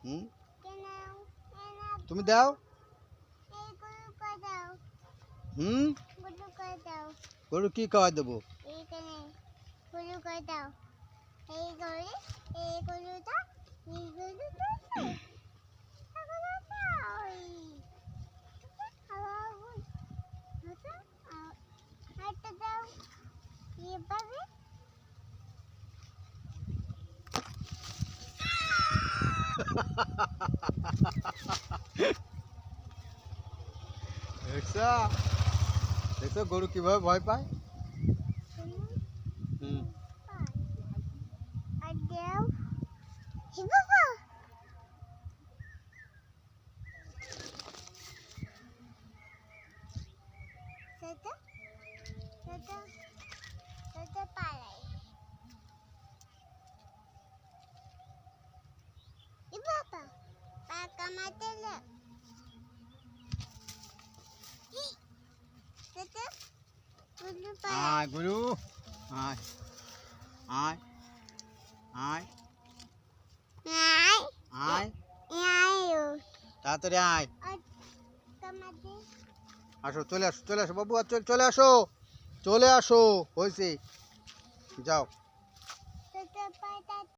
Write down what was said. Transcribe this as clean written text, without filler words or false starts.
হুম তুমি দাও হুম গরু কি খাওয়াই দেবো দেখছো দেখছো গরু কিভাবে ভয় পায় হুম আয় গরু আয় আয় আয় আয় তাড়াতাড়ি আয় আসো চলে আসো বাবু আর চলে আসো হয়েছে যাও